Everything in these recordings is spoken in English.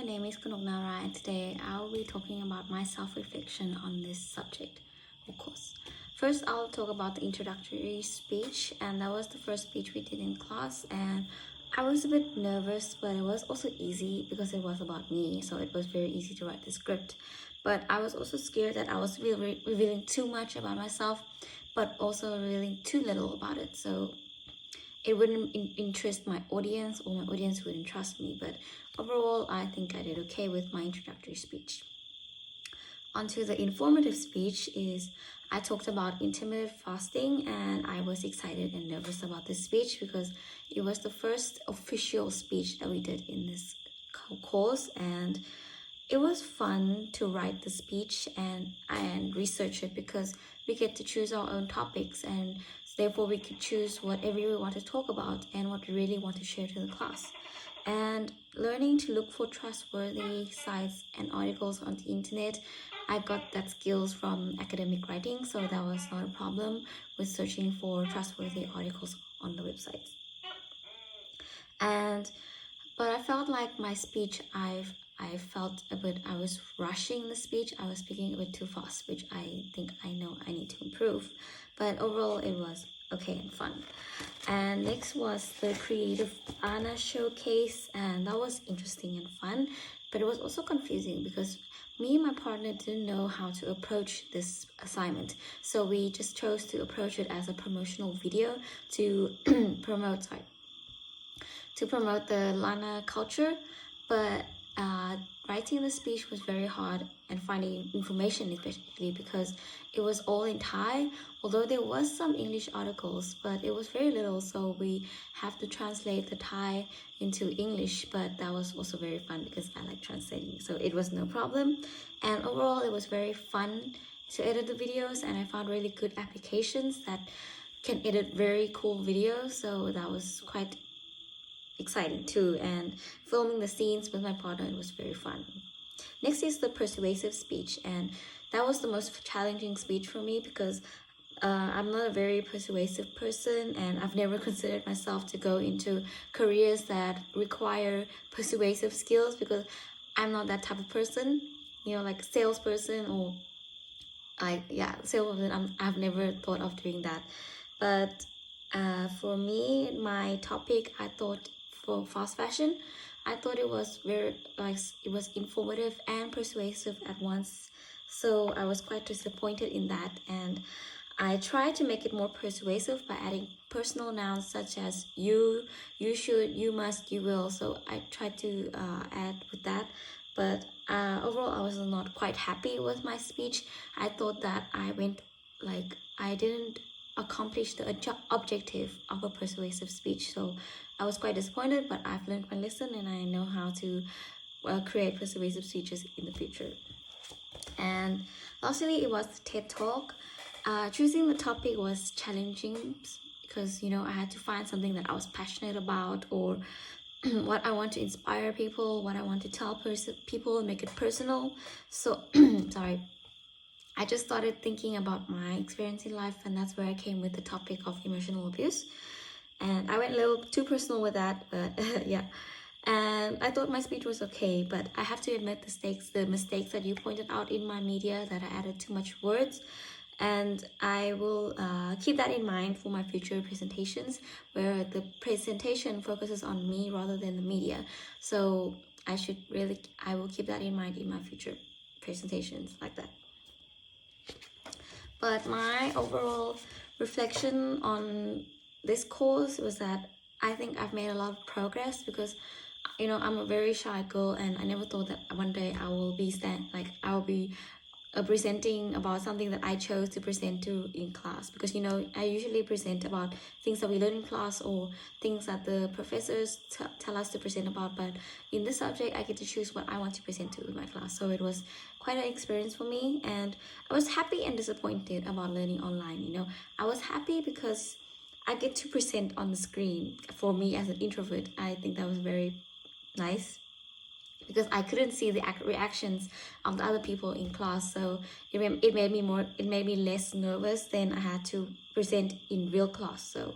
my name is Kanok Nara, and today I'll be talking about my self-reflection on this subject, of course. First, I'll talk about the introductory speech, and that was the first speech we did in class, and I was a bit nervous, but it was also easy because it was about me, so it was very easy to write the script. But I was also scared that I was revealing too much about myself, but also revealing too little about it, so it wouldn't interest my audience, or my audience wouldn't trust me. But overall, I think I did okay with my introductory speech. Onto the informative speech is I talked about intermittent fasting, and I was excited and nervous about this speech because it was the first official speech that we did in this course, and it was fun to write the speech and research it because we get to choose our own topics, and therefore we could choose whatever we want to talk about and what we really want to share to the class. And learning to look for trustworthy sites and articles on the internet, I got that skills from academic writing, so that was not a problem with searching for trustworthy articles on the websites. But I felt like my speech, I felt a bit, I was rushing the speech. I was speaking a bit too fast, which I think I know I need to improve. But overall, it was okay and fun. And next was the Creative Anna showcase, and that was interesting and fun. But it was also confusing because me and my partner didn't know how to approach this assignment. So we just chose to approach it as a promotional video to promote the Lana culture, but writing the speech was very hard, and finding information especially because it was all in Thai, although there was some English articles, but it was very little, so we have to translate the Thai into English. But that was also very fun because I like translating, so it was no problem. And overall, it was very fun to edit the videos, and I found really good applications that can edit very cool videos, so that was quite exciting too. And filming the scenes with my partner, it was very fun. Next is the persuasive speech, and that was the most challenging speech for me because I'm not a very persuasive person, and I've never considered myself to go into careers that require persuasive skills because I'm not that type of person, like salesperson or salesperson. I've never thought of doing that. But for me, my topic, I thought for fast fashion, I thought it was it was informative and persuasive at once. So I was quite disappointed in that, and I tried to make it more persuasive by adding personal nouns such as you should, you must, you will. So I tried to add with that, but overall I was not quite happy with my speech. I thought that I didn't accomplish the objective of a persuasive speech, so I was quite disappointed. But I've learned my lesson, and I know how to create persuasive speeches in the future. And lastly, it was the TED Talk. Choosing the topic was challenging because I had to find something that I was passionate about, or what I want to inspire people, what I want to tell people and make it personal. So sorry, I just started thinking about my experience in life, and that's where I came with the topic of emotional abuse. And I went a little too personal with that, but yeah. And I thought my speech was okay, but I have to admit the mistakes that you pointed out in my media, that I added too much words. And I will keep that in mind for my future presentations, where the presentation focuses on me rather than the media. So I will keep that in mind in my future presentations like that. But my overall reflection on this course was that I think I've made a lot of progress because I'm a very shy girl, and I never thought that one day I will be presenting about something that I chose to present to in class, because I usually present about things that we learn in class or things that the professors tell us to present about. But in this subject, I get to choose what I want to present to in my class, so it was quite an experience for me. And I was happy and disappointed about learning online. I was happy because I get to present on the screen. For me as an introvert, I think that was very nice because I couldn't see the reactions of the other people in class, so it made me less nervous than I had to present in real class. So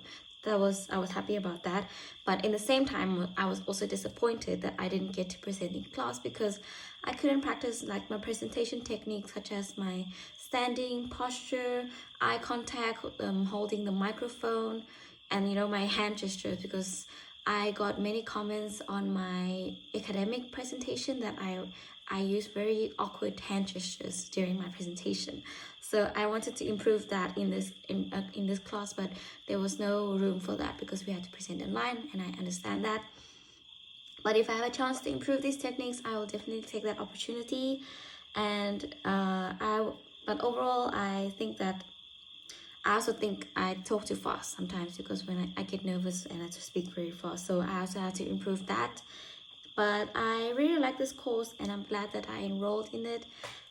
I was happy about that. But in the same time, I was also disappointed that I didn't get to present in class because I couldn't practice like my presentation techniques, such as my standing posture, eye contact, holding the microphone, and my hand gestures, because I got many comments on my academic presentation that I use very awkward hand gestures during my presentation. So I wanted to improve that in this class, but there was no room for that because we had to present online, and I understand that. But if I have a chance to improve these techniques, I will definitely take that opportunity. And but overall, I think that I also think I talk too fast sometimes, because when I get nervous and I just speak very fast. So I also have to improve that. But I really like this course, and I'm glad that I enrolled in it.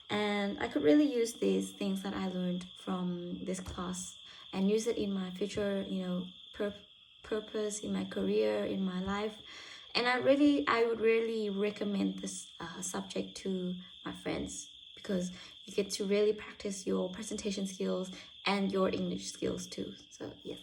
And I could really use these things that I learned from this class and use it in my future, purpose, in my career, in my life. And I would really recommend this subject to my friends, because you get to really practice your presentation skills and your English skills too. So yes.